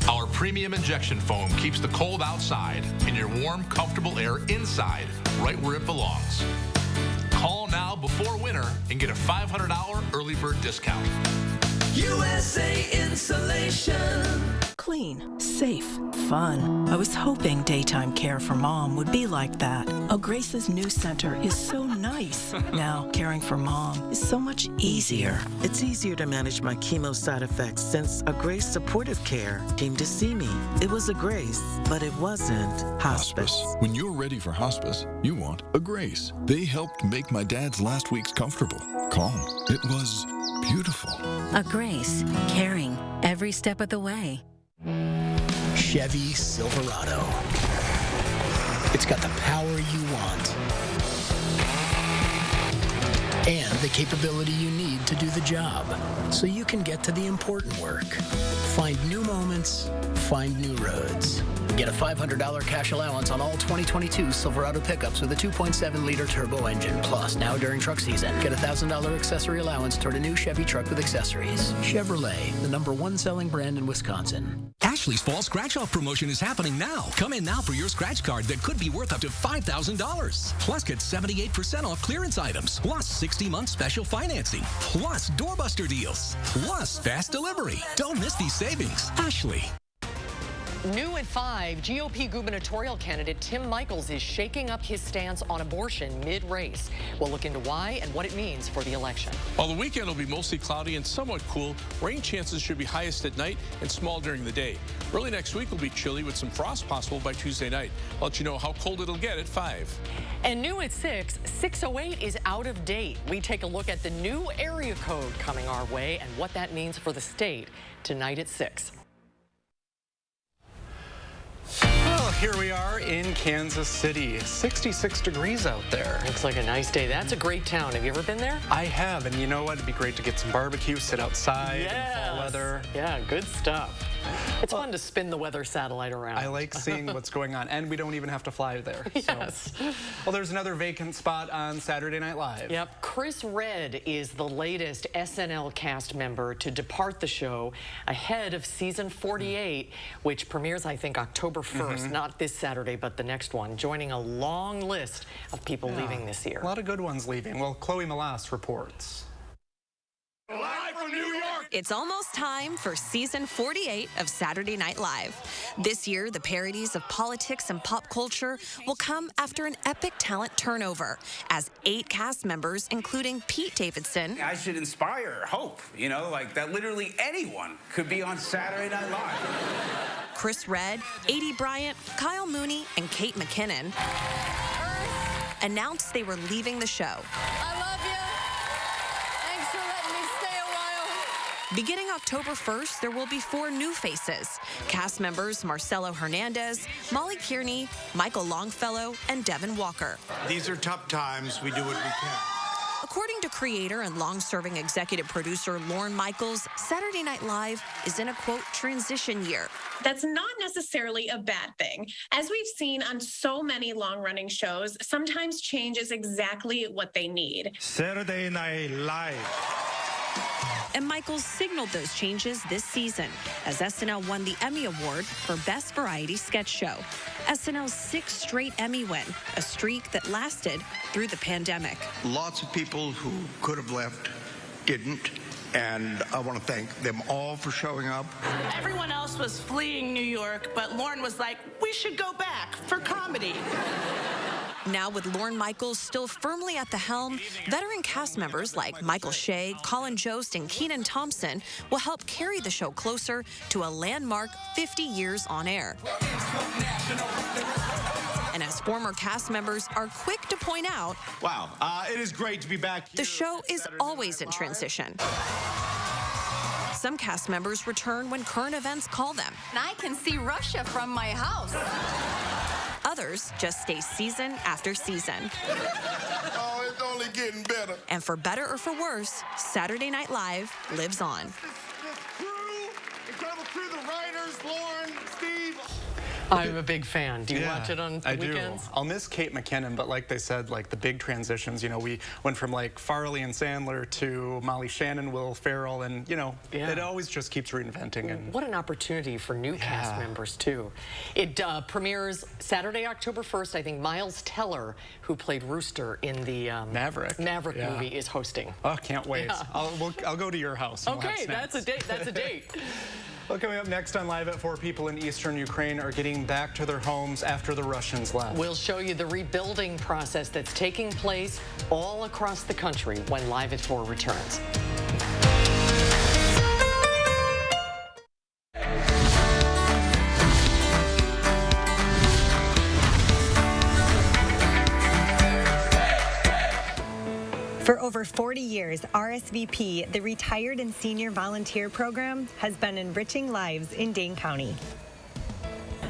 Our premium injection foam keeps the cold outside and your warm, comfortable air inside, right where it belongs. Call now before winter and get a $500 early bird discount. USA Insulation. Clean, safe, fun. I was hoping daytime care for Mom would be like that. Oh, Grace's new center is so nice. Now, caring for Mom is so much easier. It's easier to manage my chemo side effects since a Grace Supportive Care came to see me. It was a Grace, but it wasn't hospice. When you're ready for hospice, you want a Grace. They helped make my dad's last weeks comfortable, calm. It was beautiful. A Grace, caring every step of the way. Chevy Silverado. It's got the power you want and the capability you need to do the job so you can get to the important work. Find new moments, find new roads. Get a $500 cash allowance on all 2022 Silverado pickups with a 2.7-liter turbo engine. Plus, now during truck season, get a $1,000 accessory allowance toward a new Chevy truck with accessories. Chevrolet, the #1 selling brand in Wisconsin. Ashley's Fall Scratch-Off promotion is happening now. Come in now for your scratch card that could be worth up to $5,000. Plus, get 78% off clearance items. Plus, 60-month special financing. Plus, doorbuster deals. Plus, fast delivery. Don't miss these savings. Ashley. New at 5, GOP gubernatorial candidate Tim Michels is shaking up his stance on abortion mid-race. We'll look into why and what it means for the election. While the weekend will be mostly cloudy and somewhat cool, rain chances should be highest at night and small during the day. Early next week will be chilly with some frost possible by Tuesday night. I'll let you know how cold it'll get at 5. And new at 6, 608 is out of date. We take a look at the new area code coming our way and what that means for the state tonight at 6. Well, here we are in Kansas City. 66 degrees out there. Looks like a nice day. That's a great town. Have you ever been there? I have, and you know what? It'd be great to get some barbecue, sit outside in fall weather. Yeah, good stuff. It's fun to spin the weather satellite around. I like seeing what's going on, and we don't even have to fly there. Yes. So. Well, there's another vacant spot on Saturday Night Live. Yep. Chris Redd is the latest SNL cast member to depart the show ahead of season 48, which premieres, I think, October 1st. Not this Saturday, but the next one, joining a long list of people leaving this year. A lot of good ones leaving. Well, Chloe Melas reports. Live from New York! It's almost time for season 48 of Saturday Night Live. This year, the parodies of politics and pop culture will come after an epic talent turnover, as 8 cast members, including Pete Davidson. I should inspire hope, you know, like that literally anyone could be on Saturday Night Live. Chris Redd, Adie Bryant, Kyle Mooney, and Kate McKinnon announced they were leaving the show. Beginning October 1st, there will be 4 new faces. Cast members Marcelo Hernandez, Molly Kearney, Michael Longfellow, and Devin Walker. These are tough times. We do what we can. According to creator and long-serving executive producer Lorne Michaels, Saturday Night Live is in a, quote, transition year. That's not necessarily a bad thing. As we've seen on so many long-running shows, sometimes change is exactly what they need. Saturday Night Live. And Michaels signaled those changes this season as SNL won the Emmy Award for Best Variety Sketch Show. SNL's 6th straight Emmy win, a streak that lasted through the pandemic. Lots of people who could have left didn't, and I want to thank them all for showing up. Everyone else was fleeing New York, but Lorne was like, we should go back for comedy. Now, with Lorne Michaels still firmly at the helm, veteran cast members like Michael Shea, Colin Jost, and Kenan Thompson will help carry the show closer to a landmark 50 years on air. And as former cast members are quick to point out, wow, it is great to be back here. The show is always in transition. Some cast members return when current events call them. I can see Russia from my house. Others just stay season after season. Oh, it's only getting better. And for better or for worse, Saturday Night Live lives on. Incredible crew, the writers, Lorne, Steve. I'm a big fan. Do you watch it on the weekends? I'll miss Kate McKinnon, but like they said, like the big transitions, you know, we went from like Farley and Sandler to Molly Shannon, Will Ferrell, and you know, it always just keeps reinventing. And what an opportunity for new cast members too. It premieres Saturday, October 1st. I think Miles Teller, who played Rooster in the Maverick movie, is hosting. Oh, can't wait. Yeah. I'll go to your house. And Okay, that's a date. That's a date. Well, coming up next on Live at 4, people in eastern Ukraine are getting back to their homes after the Russians left. We'll show you the rebuilding process that's taking place all across the country when Live at 4 returns. For over 40 years, RSVP, the Retired and Senior Volunteer Program, has been enriching lives in Dane County.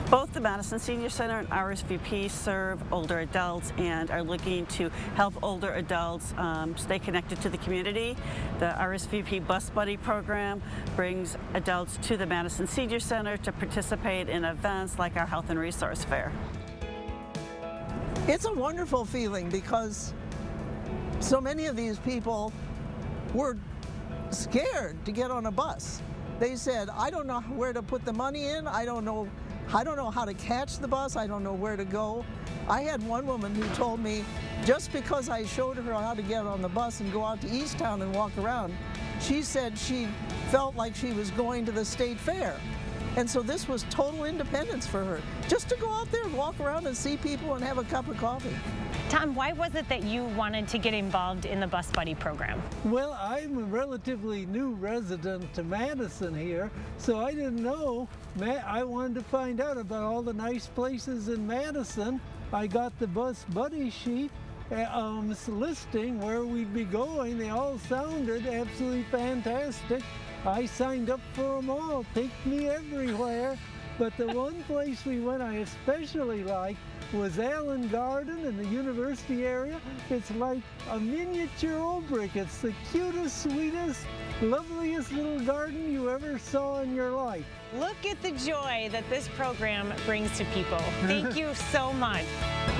Both the Madison Senior Center and RSVP serve older adults and are looking to help older adults stay connected to the community. The RSVP Bus Buddy program brings adults to the Madison Senior Center to participate in events like our Health and Resource Fair. It's a wonderful feeling because so many of these people were scared to get on a bus. They said, I don't know where to put the money in. I don't know how to catch the bus. I don't know where to go. I had one woman who told me just because I showed her how to get on the bus and go out to Easttown and walk around, she said she felt like she was going to the state fair. And so this was total independence for her, just to go out there and walk around and see people and have a cup of coffee. Tom, why was it that you wanted to get involved in the Bus Buddy program? Well, I'm a relatively new resident to Madison here, so I didn't know. I wanted to find out about all the nice places in Madison. I got the Bus Buddy sheet listing where we'd be going. They all sounded absolutely fantastic. I signed up for them all. Take me everywhere. But the one place we went I especially liked was Allen Garden in the university area. It's like a miniature old brick. It's the cutest, sweetest, loveliest little garden you ever saw in your life. Look at the joy that this program brings to people. Thank you so much.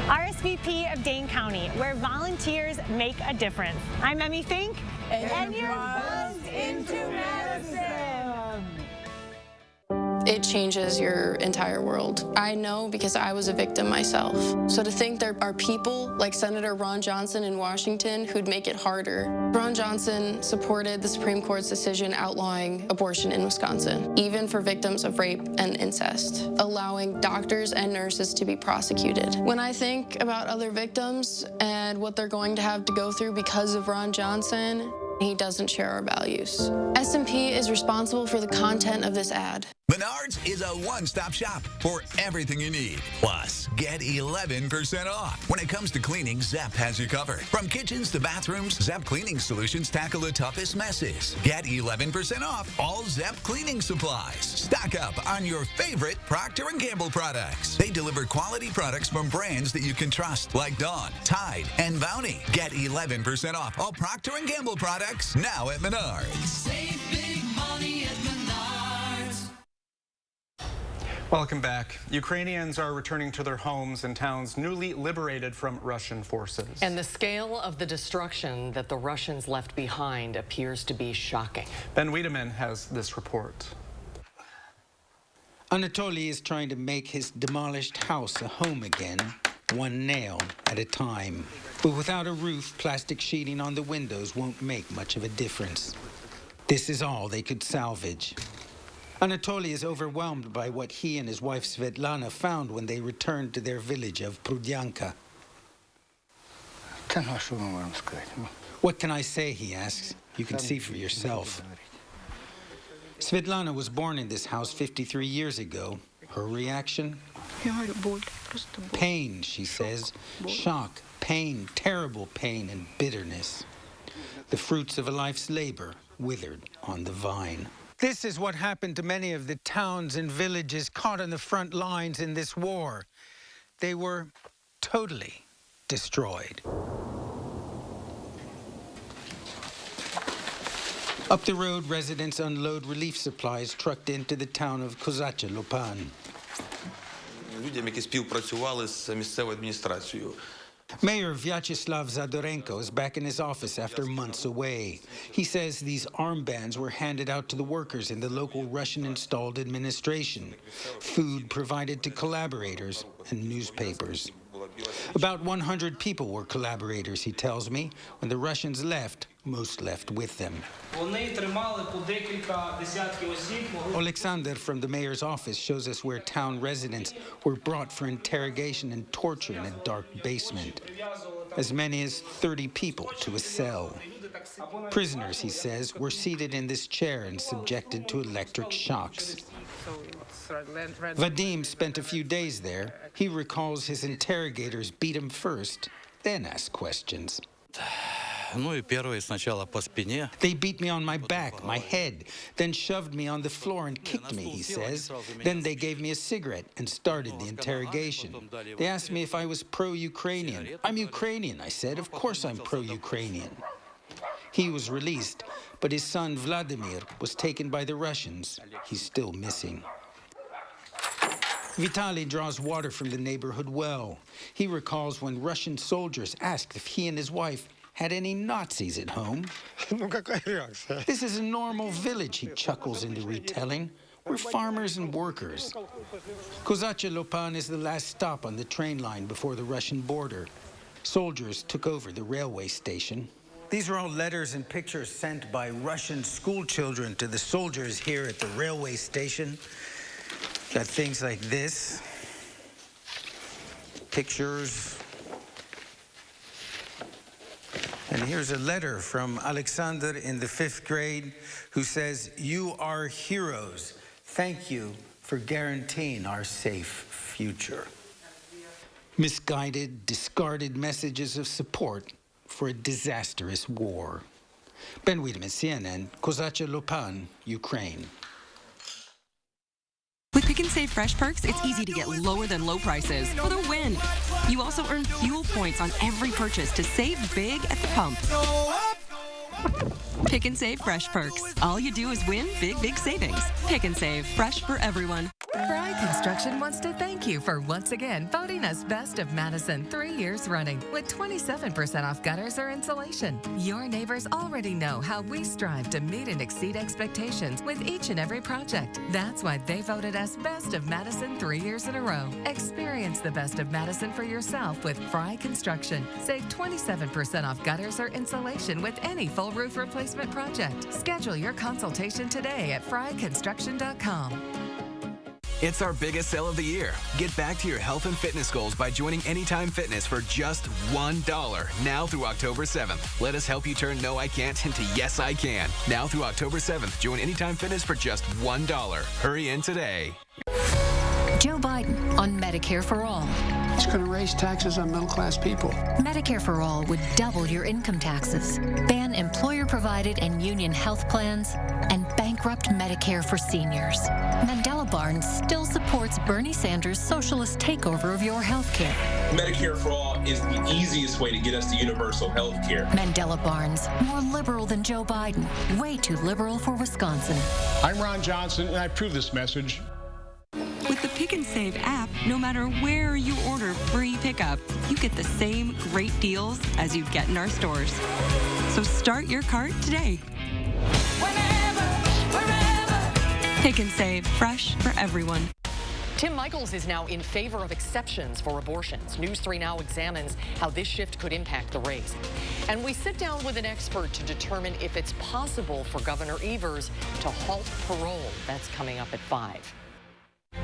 RSVP of Dane County, where volunteers make a difference. I'm Emmy Fink, and you're buzzed into Madison. It changes your entire world. I know because I was a victim myself. So to think there are people like Senator Ron Johnson in Washington who'd make it harder. Ron Johnson supported the Supreme Court's decision outlawing abortion in Wisconsin, even for victims of rape and incest, allowing doctors and nurses to be prosecuted. When I think about other victims and what they're going to have to go through because of Ron Johnson, he doesn't share our values. S&P is responsible for the content of this ad. Menards is a one-stop shop for everything you need. Plus, get 11% off. When it comes to cleaning, Zep has you covered. From kitchens to bathrooms, Zep Cleaning Solutions tackle the toughest messes. Get 11% off all Zep cleaning supplies. Stock up on your favorite Procter & Gamble products. They deliver quality products from brands that you can trust, like Dawn, Tide, and Bounty. Get 11% off all Procter & Gamble products now at Menards. Save big money at Menards. Welcome back. Ukrainians are returning to their homes in towns newly liberated from Russian forces. And the scale of the destruction that the Russians left behind appears to be shocking. Ben Wiedemann has this report. Anatoly is trying to make his demolished house a home again, one nail at a time. But without a roof, plastic sheeting on the windows won't make much of a difference. This is all they could salvage. Anatoly is overwhelmed by what he and his wife Svetlana found when they returned to their village of Prudyanka. What can I say, he asks. You can see for yourself. Svetlana was born in this house 53 years ago. Her reaction? Pain, she says. Shock, pain, terrible pain and bitterness. The fruits of a life's labor withered on the vine. This is what happened to many of the towns and villages caught on the front lines in this war. They were totally destroyed. Up the road, residents unload relief supplies trucked into the town of Kozacha Lopan. людям, які співпрацювали з місцевою адміністрацією. Mayor Vyacheslav Zadorenko is back in his office after months away. He says these armbands were handed out to the workers in the local Russian-installed administration, food provided to collaborators, and newspapers. About 100 people were collaborators, he tells me. When the Russians left, most left with them. Alexander from the mayor's office shows us where town residents were brought for interrogation and torture in a dark basement. As many as 30 people to a cell. Prisoners, he says, were seated in this chair and subjected to electric shocks. Vadim spent a few days there. He recalls his interrogators beat him first, then asked questions. They beat me on my back, my head, then shoved me on the floor and kicked me, he says. Then they gave me a cigarette and started the interrogation. They asked me if I was pro-Ukrainian. I'm Ukrainian, I said. Of course I'm pro-Ukrainian. He was released, but his son Vladimir was taken by the Russians. He's still missing. Vitaly draws water from the neighborhood well. He recalls when Russian soldiers asked if he and his wife had any Nazis at home. This is a normal village, he chuckles into retelling. We're farmers and workers. Kozacha Lopan is the last stop on the train line before the Russian border. Soldiers took over the railway station. These are all letters and pictures sent by Russian school children to the soldiers here at the railway station. Got things like this. Pictures. And here's a letter from Alexander in the 5th grade who says, "You are heroes. Thank you for guaranteeing our safe future." Misguided, discarded messages of support for a disastrous war. Ben Wiedemann, CNN, Kozacha Lopan, Ukraine. With Pick and Save Fresh Perks, it's easy to get lower than low prices for the win. You also earn fuel points on every purchase to save big at the pump. Pick and Save Fresh Perks. All you do is win big, big savings. Pick and Save. Fresh for everyone. Fry Construction wants to thank you for once again voting us Best of Madison 3 years running with 27% off gutters or insulation. Your neighbors already know how we strive to meet and exceed expectations with each and every project. That's why they voted us Best of Madison 3 years in a row. Experience the Best of Madison for yourself with Fry Construction. Save 27% off gutters or insulation with any full roof replacement project. Schedule your consultation today at fryconstruction.com. It's our biggest sale of the year. Get back to your health and fitness goals by joining Anytime Fitness for just $1 now through October 7th. Let us help you turn no I can't into yes I can. Now through October 7th, join Anytime Fitness for just $1. Hurry in today. Joe Biden on Medicare for All. It's going to raise taxes on middle-class people. Medicare for All would double your income taxes, ban employer-provided and union health plans, and bankrupt Medicare for seniors. Mandela Barnes still supports Bernie Sanders' socialist takeover of your health care. Medicare for All is the easiest way to get us to universal health care. Mandela Barnes, more liberal than Joe Biden, way too liberal for Wisconsin. I'm Ron Johnson, and I approve this message. With the Pick and Save app, no matter where you order free pickup, you get the same great deals as you'd get in our stores. So start your cart today. Whenever, wherever. Pick and Save, fresh for everyone. Tim Michaels is now in favor of exceptions for abortions. News 3 Now examines how this shift could impact the race. And we sit down with an expert to determine if it's possible for Governor Evers to halt parole. That's coming up at 5.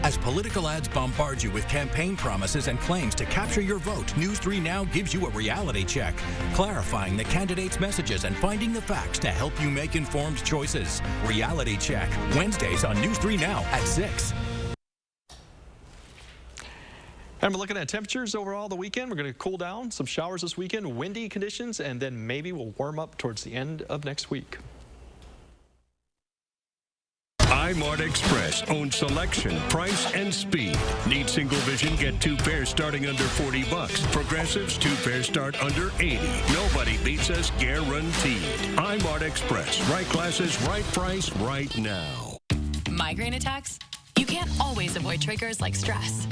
As political ads bombard you with campaign promises and claims to capture your vote, News 3 Now gives you a reality check, clarifying the candidates' messages and finding the facts to help you make informed choices. Reality Check, Wednesdays on News 3 Now at 6. And we're looking at temperatures overall the weekend. We're going to cool down, some showers this weekend, windy conditions, and then maybe we'll warm up towards the end of next week. iMart Express owns selection, price, and speed. Need single vision? Get 2 pairs starting under $40. Progressives, 2 pairs start under $80. Nobody beats us, guaranteed. iMart Express. Right glasses, right price, right now. Migraine attacks? You can't always avoid triggers like stress.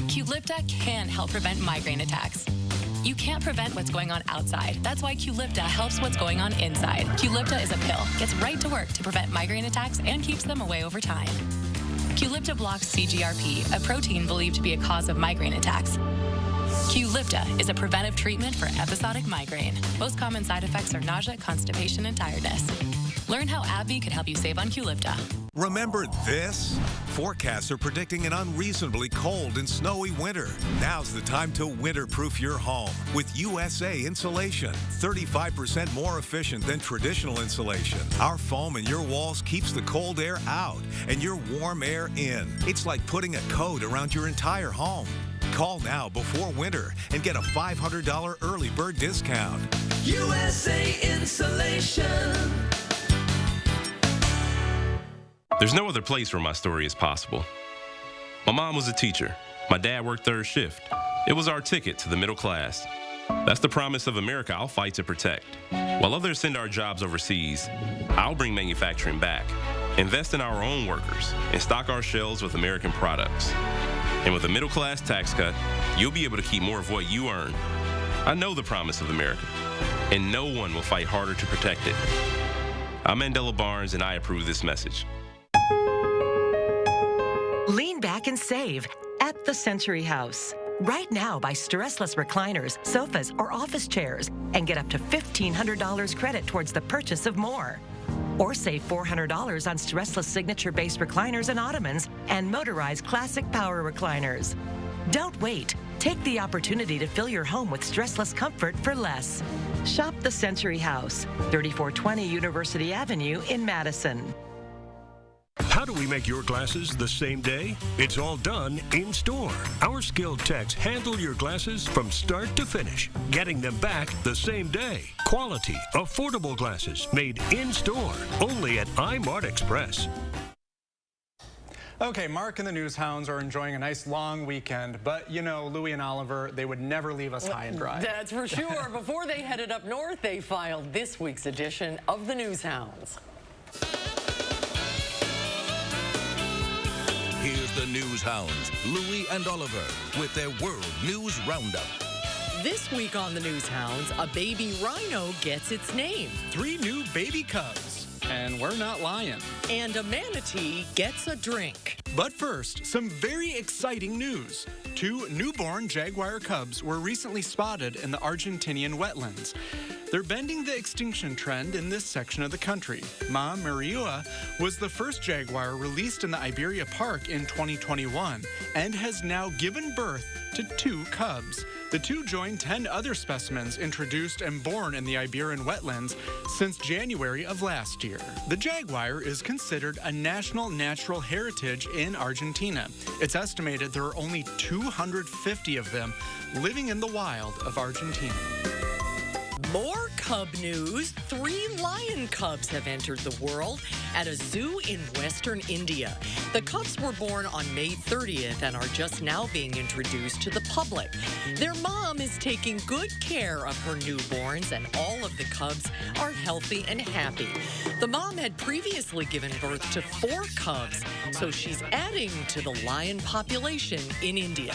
Qulipta can help prevent migraine attacks. You can't prevent what's going on outside. That's why Qulipta helps what's going on inside. Qulipta is a pill, gets right to work to prevent migraine attacks and keeps them away over time. Qulipta blocks CGRP, a protein believed to be a cause of migraine attacks. Qulipta is a preventive treatment for episodic migraine. Most common side effects are nausea, constipation, and tiredness. Learn how AbbVie could help you save on Qulipta. Remember this? Forecasts are predicting an unreasonably cold and snowy winter. Now's the time to winterproof your home with USA Insulation. 35% more efficient than traditional insulation. Our foam in your walls keeps the cold air out and your warm air in. It's like putting a coat around your entire home. Call now before winter and get a $500 early bird discount. USA Insulation. There's no other place where my story is possible. My mom was a teacher. My dad worked third shift. It was our ticket to the middle class. That's the promise of America I'll fight to protect. While others send our jobs overseas, I'll bring manufacturing back, invest in our own workers, and stock our shelves with American products. And with a middle class tax cut, you'll be able to keep more of what you earn. I know the promise of America, and no one will fight harder to protect it. I'm Mandela Barnes, and I approve this message. Lean back and save at the Century House. Right now, buy stressless recliners, sofas, or office chairs and get up to $1,500 credit towards the purchase of more. Or save $400 on stressless signature-based recliners and ottomans and motorized classic power recliners. Don't wait. Take the opportunity to fill your home with stressless comfort for less. Shop the Century House, 3420 University Avenue in Madison. How do we make your glasses the same day? It's all done in store. Our skilled techs handle your glasses from start to finish, getting them back the same day. Quality, affordable glasses made in store, only at iMart Express. Okay, Mark and the News Hounds are enjoying a nice long weekend, but you know, Louie and Oliver, they would never leave us high and dry. That's for sure. Before they headed up north, they filed this week's edition of the News Hounds. Here's the News Hounds, Louie and Oliver, with their World News Roundup. This week on the News Hounds, a baby rhino gets its name. 3 new baby cubs, and we're not lying. And a manatee gets a drink. But first, some very exciting news. 2 newborn Jaguar cubs were recently spotted in the Argentinian wetlands. They're bending the extinction trend in this section of the country. Ma Mariua was the first jaguar released in the Iberia Park in 2021 and has now given birth to 2 cubs. The 2 join 10 other specimens introduced and born in the Iberian wetlands since January of last year. The jaguar is considered a national natural heritage in Argentina. It's estimated there are only 250 of them living in the wild of Argentina. More cub news. 3 lion cubs have entered the world at a zoo in western India. The cubs were born on May 30th and are just now being introduced to the public. Their mom is taking good care of her newborns, and all of the cubs are healthy and happy. The mom had previously given birth to 4 cubs, so she's adding to the lion population in India.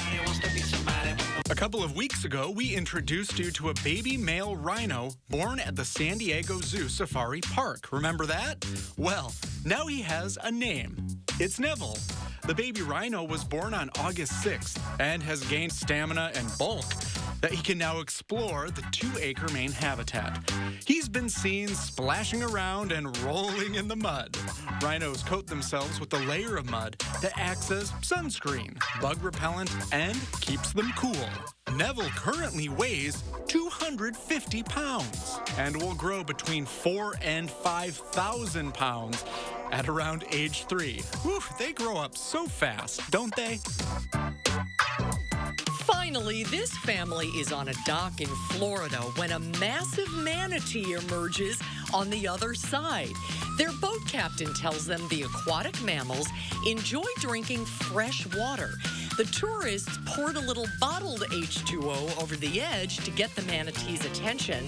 A couple of weeks ago, we introduced you to a baby male rhino born at the San Diego Zoo Safari Park. Remember that? Well, now he has a name. It's Neville. The baby rhino was born on August 6th and has gained stamina and bulk that he can now explore the 2-acre main habitat. He's been seen splashing around and rolling in the mud. Rhinos coat themselves with a layer of mud that acts as sunscreen, bug repellent, and keeps them cool. Neville currently weighs 250 pounds and will grow between 4,000 and 5,000 pounds at around age 3. Whew, they grow up so fast, don't they? Finally, this family is on a dock in Florida when a massive manatee emerges on the other side. Their boat captain tells them the aquatic mammals enjoy drinking fresh water. The tourists poured a little bottled H2O over the edge to get the manatee's attention,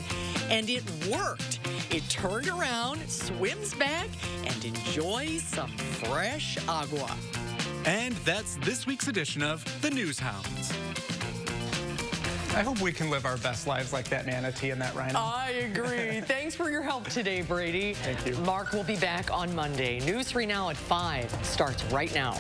and it worked. It turned around, swims back, and enjoys some fresh agua. And that's this week's edition of The News Hounds. I hope we can live our best lives like that manatee and that rhino. I agree. Thanks for your help today, Brady. Thank you. Mark will be back on Monday. News 3 Now at 5 starts right now.